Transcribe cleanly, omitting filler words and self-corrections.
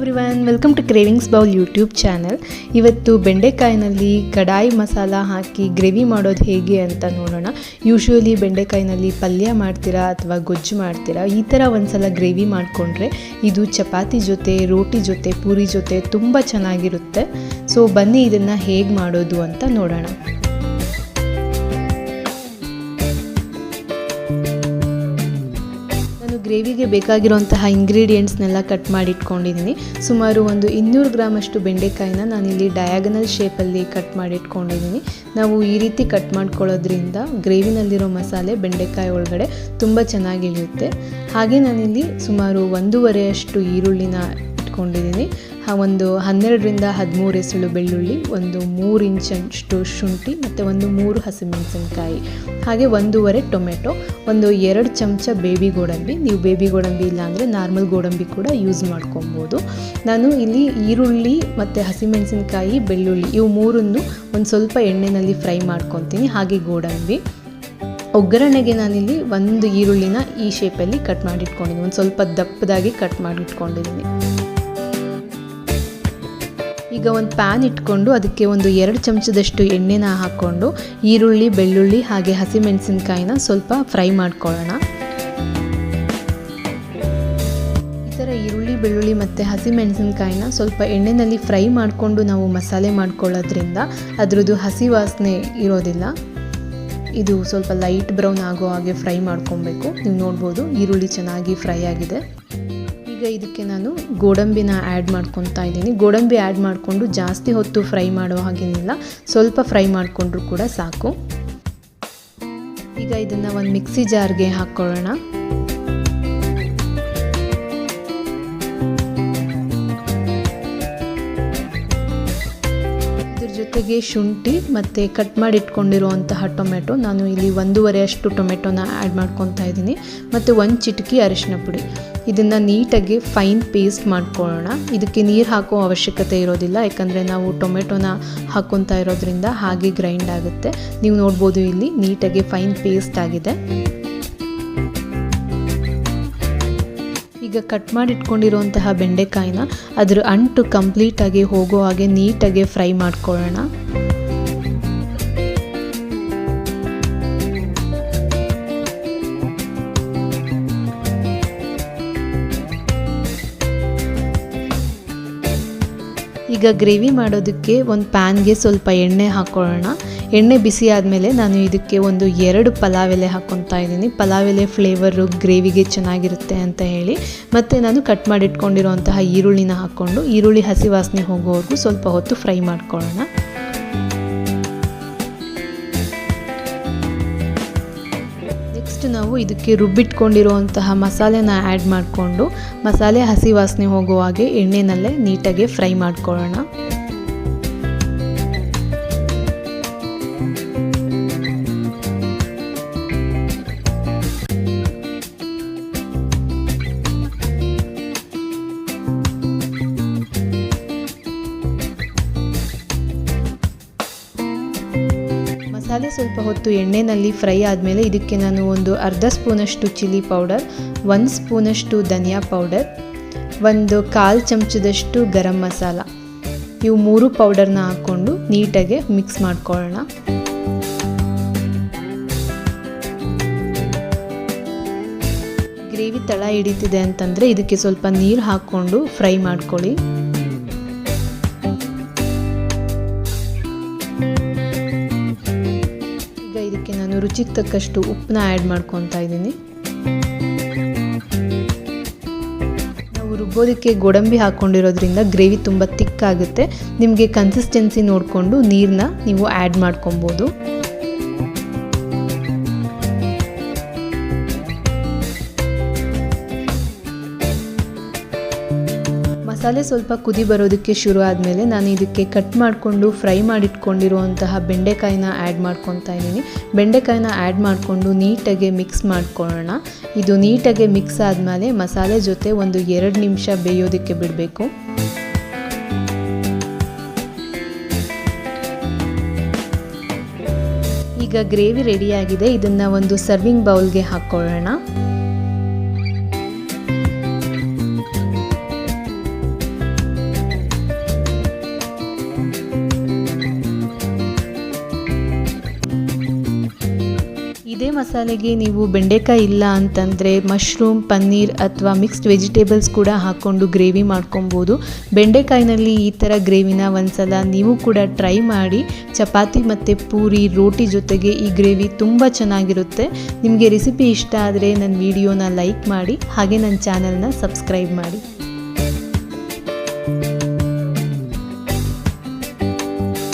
Everyone, welcome to Cravings Bowl YouTube channel. ಇವತ್ತು ಬೆಂಡೆಕಾಯಿನಲ್ಲಿ ಕಡಾಯಿ ಮಸಾಲ ಹಾಕಿ ಗ್ರೇವಿ ಮಾಡೋದು ಹೇಗೆ ಅಂತ ನೋಡೋಣ. ಯೂಶ್ವಲಿ ಬೆಂಡೆಕಾಯಿನಲ್ಲಿ ಪಲ್ಯ ಮಾಡ್ತೀರಾ ಅಥವಾ ಗೊಜ್ಜು ಮಾಡ್ತೀರಾ, ಈ ಥರ ಒಂದ್ಸಲ ಗ್ರೇವಿ ಮಾಡಿಕೊಂಡ್ರೆ ಇದು ಚಪಾತಿ ಜೊತೆ, ರೋಟಿ ಜೊತೆ, ಪೂರಿ ಜೊತೆ ತುಂಬ ಚೆನ್ನಾಗಿರುತ್ತೆ. ಸೊ ಬನ್ನಿ ಇದನ್ನು ಹೇಗೆ ಮಾಡೋದು ಅಂತ ನೋಡೋಣ. ಗ್ರೇವಿಗೆ ಬೇಕಾಗಿರುವಂತಹ ಇಂಗ್ರೀಡಿಯೆಂಟ್ಸ್ನೆಲ್ಲ ಕಟ್ ಮಾಡಿ ಇಟ್ಕೊಂಡಿದ್ದೀನಿ. ಸುಮಾರು ಒಂದು 200 ಗ್ರಾಮಷ್ಟು ಬೆಂಡೆಕಾಯಿನ ನಾನಿಲ್ಲಿ ಡಯಾಗನಲ್ ಶೇಪಲ್ಲಿ ಕಟ್ ಮಾಡಿ ಇಟ್ಕೊಂಡಿದ್ದೀನಿ. ನಾವು ಈ ರೀತಿ ಕಟ್ ಮಾಡ್ಕೊಳ್ಳೋದ್ರಿಂದ ಗ್ರೇವಿನಲ್ಲಿರೋ ಮಸಾಲೆ ಬೆಂಡೆಕಾಯಿ ಒಳಗಡೆ ತುಂಬ ಚೆನ್ನಾಗಿ ಇಳಿಯುತ್ತೆ. ಹಾಗೆ ನಾನಿಲ್ಲಿ ಸುಮಾರು 1.5 ಅಷ್ಟು ಈರುಳ್ಳಿನ ಇಟ್ಕೊಂಡಿದ್ದೀನಿ. ಒಂದು 12ರಿಂದ 13 ಎಸಳು ಬೆಳ್ಳುಳ್ಳಿ, ಒಂದು 3 ಇಂಚಷ್ಟು ಶುಂಠಿ ಮತ್ತು ಒಂದು 3 ಹಸಿಮೆಣಸಿನಕಾಯಿ, ಹಾಗೆ 1.5 ಟೊಮೆಟೊ, ಒಂದು 2 ಚಮಚ ಬೇಬಿ ಗೋಡಂಬಿ. ನೀವು ಬೇಬಿ ಗೋಡಂಬಿ ಇಲ್ಲಾಂದರೆ ನಾರ್ಮಲ್ ಗೋಡಂಬಿ ಕೂಡ ಯೂಸ್ ಮಾಡ್ಕೊಬೋದು. ನಾನು ಇಲ್ಲಿ ಈರುಳ್ಳಿ ಮತ್ತು ಹಸಿಮೆಣಸಿನಕಾಯಿ, ಬೆಳ್ಳುಳ್ಳಿ ಇವು ಮೂರನ್ನು ಒಂದು ಸ್ವಲ್ಪ ಎಣ್ಣೆಯಲ್ಲಿ ಫ್ರೈ ಮಾಡ್ಕೊತೀನಿ. ಹಾಗೆ ಗೋಡಂಬಿ ಒಗ್ಗರಣೆಗೆ ನಾನಿಲ್ಲಿ ಒಂದು ಈರುಳ್ಳಿನ ಈ ಶೇಪಲ್ಲಿ ಕಟ್ ಮಾಡಿಟ್ಕೊಂಡಿದ್ದೀನಿ, ಒಂದು ಸ್ವಲ್ಪ ದಪ್ಪದಾಗಿ ಕಟ್ ಮಾಡಿಟ್ಕೊಂಡಿದ್ದೀನಿ. ಈಗ ಒಂದು ಪ್ಯಾನ್ ಇಟ್ಕೊಂಡು ಅದಕ್ಕೆ ಒಂದು 2 ಚಮಚದಷ್ಟು ಎಣ್ಣೆನ ಹಾಕ್ಕೊಂಡು ಈರುಳ್ಳಿ, ಬೆಳ್ಳುಳ್ಳಿ ಹಾಗೆ ಹಸಿಮೆಣಸಿನಕಾಯಿನ ಸ್ವಲ್ಪ ಫ್ರೈ ಮಾಡ್ಕೊಳ್ಳೋಣ. ಈ ಥರ ಈರುಳ್ಳಿ, ಬೆಳ್ಳುಳ್ಳಿ ಮತ್ತು ಹಸಿಮೆಣಸಿನಕಾಯಿನ ಸ್ವಲ್ಪ ಎಣ್ಣೆಯಲ್ಲಿ ಫ್ರೈ ಮಾಡಿಕೊಂಡು ನಾವು ಮಸಾಲೆ ಮಾಡ್ಕೊಳ್ಳೋದ್ರಿಂದ ಅದರದ್ದು ಹಸಿ ವಾಸನೆ ಇರೋದಿಲ್ಲ. ಇದು ಸ್ವಲ್ಪ ಲೈಟ್ ಬ್ರೌನ್ ಆಗೋ ಹಾಗೆ ಫ್ರೈ ಮಾಡ್ಕೊಬೇಕು. ನೀವು ನೋಡ್ಬೋದು ಈರುಳ್ಳಿ ಚೆನ್ನಾಗಿ ಫ್ರೈ ಆಗಿದೆ. ಈಗ ಇದಕ್ಕೆ ನಾನು ಗೋಡಂಬಿನ ಆ್ಯಡ್ ಮಾಡ್ಕೊತಾ ಇದ್ದೀನಿ. ಗೋಡಂಬಿ ಆ್ಯಡ್ ಮಾಡಿಕೊಂಡು ಜಾಸ್ತಿ ಹೊತ್ತು ಫ್ರೈ ಮಾಡೋ ಹಾಗೇನಿಲ್ಲ, ಸ್ವಲ್ಪ ಫ್ರೈ ಮಾಡಿಕೊಂಡ್ರೂ ಕೂಡ ಸಾಕು. ಈಗ ಇದನ್ನು ಒಂದು ಮಿಕ್ಸಿ ಜಾರ್ಗೆ ಹಾಕ್ಕೊಳ್ಳೋಣ. ಜೊತೆಗೆ ಶುಂಠಿ ಮತ್ತು ಕಟ್ ಮಾಡಿ ಇಟ್ಕೊಂಡಿರುವಂತಹ ಟೊಮೆಟೊ, ನಾನು ಇಲ್ಲಿ 1.5 ಅಷ್ಟು ಟೊಮೆಟೊನ ಆ್ಯಡ್ ಮಾಡ್ಕೊತಾ ಇದ್ದೀನಿ, ಮತ್ತು 1 ಚಿಟಿಕೆ ಅರಿಶಿನ ಪುಡಿ. ಇದನ್ನು ನೀಟಾಗಿ ಫೈನ್ ಪೇಸ್ಟ್ ಮಾಡ್ಕೊಳ್ಳೋಣ. ಇದಕ್ಕೆ ನೀರು ಹಾಕೋ ಅವಶ್ಯಕತೆ ಇರೋದಿಲ್ಲ, ಯಾಕಂದರೆ ನಾವು ಟೊಮೆಟೊನ ಹಾಕ್ಕೊತಾ ಇರೋದ್ರಿಂದ ಹಾಗೆ ಗ್ರೈಂಡ್ ಆಗುತ್ತೆ. ನೀವು ನೋಡ್ಬೋದು ಇಲ್ಲಿ ನೀಟಾಗಿ ಫೈನ್ ಪೇಸ್ಟ್ ಆಗಿದೆ. ಈಗ ಕಟ್ ಮಾಡಿ ಇಟ್ಕೊಂಡಿರುವಂತಹ ಬೆಂಡೆಕಾಯಿನ ಅದರ ಅಂಟು ಕಂಪ್ಲೀಟಾಗಿ ಹೋಗೋ ಹಾಗೆ ನೀಟಾಗಿ ಫ್ರೈ ಮಾಡ್ಕೊಳ್ಳೋಣ. ಈಗ ಗ್ರೇವಿ ಮಾಡೋದಕ್ಕೆ ಒಂದು ಪ್ಯಾನ್ಗೆ ಸ್ವಲ್ಪ ಎಣ್ಣೆ ಹಾಕ್ಕೊಳ್ಳೋಣ. ಎಣ್ಣೆ ಬಿಸಿ ಆದಮೇಲೆ ನಾನು ಇದಕ್ಕೆ ಒಂದು 2 ಪಲಾವ್ ಎಲೆ ಹಾಕ್ಕೊತಾ ಇದ್ದೀನಿ. ಪಲಾವ್ ಎಲೆ ಫ್ಲೇವರು ಗ್ರೇವಿಗೆ ಚೆನ್ನಾಗಿರುತ್ತೆ ಅಂತ ಹೇಳಿ. ಮತ್ತು ನಾನು ಕಟ್ ಮಾಡಿ ಇಟ್ಕೊಂಡಿರುವಂತಹ ಈರುಳ್ಳಿನ ಹಾಕ್ಕೊಂಡು ಈರುಳ್ಳಿ ಹಸಿ ವಾಸನೆ ಹೋಗೋವರೆಗೂ ಸ್ವಲ್ಪ ಹೊತ್ತು ಫ್ರೈ ಮಾಡ್ಕೊಳ್ಳೋಣ. ನೆಕ್ಸ್ಟ್ ನಾವು ಇದಕ್ಕೆ ರುಬ್ಬಿಟ್ಕೊಂಡಿರುವಂತಹ ಮಸಾಲೆನ ಆ್ಯಡ್ ಮಾಡಿಕೊಂಡು ಮಸಾಲೆ ಹಸಿ ವಾಸನೆ ಹೋಗೋ ಹಾಗೆ ಎಣ್ಣೆನಲ್ಲೇ ನೀಟಾಗಿ ಫ್ರೈ ಮಾಡ್ಕೊಳ್ಳೋಣ. ಮಸಾಲೆ ಸ್ವಲ್ಪ ಹೊತ್ತು ಎಣ್ಣೆಯಲ್ಲಿ ಫ್ರೈ ಆದಮೇಲೆ ಇದಕ್ಕೆ ನಾನು ಒಂದು ಅರ್ಧ ಸ್ಪೂನಷ್ಟು ಚಿಲ್ಲಿ ಪೌಡರ್, 1 ಸ್ಪೂನಷ್ಟು ಧನಿಯಾ ಪೌಡರ್, ಒಂದು 1/4 ಚಮಚದಷ್ಟು ಗರಂ ಮಸಾಲ, ಇವು 3 ಪೌಡರ್ನ ಹಾಕ್ಕೊಂಡು ನೀಟಾಗಿ ಮಿಕ್ಸ್ ಮಾಡ್ಕೊಳ್ಳೋಣ. ಗ್ರೇವಿ ತಳ ಹಿಡಿತಿದೆ ಅಂತಂದರೆ ಇದಕ್ಕೆ ಸ್ವಲ್ಪ ನೀರು ಹಾಕ್ಕೊಂಡು ಫ್ರೈ ಮಾಡ್ಕೊಳ್ಳಿ. ಇದಕ್ಕೆ ನಾನು ರುಚಿಗೆ ತಕ್ಕಷ್ಟು ಉಪ್ಪನ್ನ ಆ್ಯಡ್ ಮಾಡ್ಕೊತಾ ಇದ್ದೀನಿ. ನಾವು ರುಬ್ಬೋದಕ್ಕೆ ಗೋಡಂಬಿ ಹಾಕ್ಕೊಂಡಿರೋದ್ರಿಂದ ಗ್ರೇವಿ ತುಂಬ ತಿಕ್ಕಾಗುತ್ತೆ. ನಿಮಗೆ ಕನ್ಸಿಸ್ಟೆನ್ಸಿ ನೋಡಿಕೊಂಡು ನೀರನ್ನ ನೀವು ಆ್ಯಡ್ ಮಾಡ್ಕೊಬೋದು. ಮಸಾಲೆ ಸ್ವಲ್ಪ ಕುದಿ ಬರೋದಕ್ಕೆ ಶುರು ಆದಮೇಲೆ ನಾನು ಇದಕ್ಕೆ ಕಟ್ ಮಾಡಿಕೊಂಡು ಫ್ರೈ ಮಾಡಿಟ್ಕೊಂಡಿರುವಂತಹ ಬೆಂಡೆಕಾಯಿನ ಆ್ಯಡ್ ಮಾಡ್ಕೊತಾ ಇದ್ದೀನಿ. ಬೆಂಡೆಕಾಯಿನ ಆ್ಯಡ್ ಮಾಡಿಕೊಂಡು ನೀಟಾಗಿ ಮಿಕ್ಸ್ ಮಾಡ್ಕೊಳ್ಳೋಣ. ಇದು ನೀಟಾಗಿ ಮಿಕ್ಸ್ ಆದಮೇಲೆ ಮಸಾಲೆ ಜೊತೆ ಒಂದು 2 ನಿಮಿಷ ಬೇಯೋದಕ್ಕೆ ಬಿಡಬೇಕು. ಈಗ ಗ್ರೇವಿ ರೆಡಿಯಾಗಿದೆ. ಇದನ್ನು ಒಂದು ಸರ್ವಿಂಗ್ ಬೌಲ್ಗೆ ಹಾಕ್ಕೊಳ್ಳೋಣ. ಇದೇ ಮಸಾಲೆಗೆ ನೀವು ಬೆಂಡೆಕಾಯಿ ಇಲ್ಲ ಅಂತಂದರೆ ಮಶ್ರೂಮ್, ಪನ್ನೀರ್ ಅಥವಾ ಮಿಕ್ಸ್ಡ್ ವೆಜಿಟೇಬಲ್ಸ್ ಕೂಡ ಹಾಕ್ಕೊಂಡು ಗ್ರೇವಿ ಮಾಡ್ಕೊಬೋದು. ಬೆಂಡೆಕಾಯಿನಲ್ಲಿ ಈ ಥರ ಗ್ರೇವಿನ ಒಂದ್ಸಲ ನೀವು ಕೂಡ ಟ್ರೈ ಮಾಡಿ. ಚಪಾತಿ ಮತ್ತು ಪೂರಿ, ರೋಟಿ ಜೊತೆಗೆ ಈ ಗ್ರೇವಿ ತುಂಬ ಚೆನ್ನಾಗಿರುತ್ತೆ. ನಿಮಗೆ ರೆಸಿಪಿ ಇಷ್ಟ ಆದರೆ ನನ್ನ ವಿಡಿಯೋನ ಲೈಕ್ ಮಾಡಿ, ಹಾಗೆ ನನ್ನ ಚಾನಲ್ನ ಸಬ್ಸ್ಕ್ರೈಬ್ ಮಾಡಿ.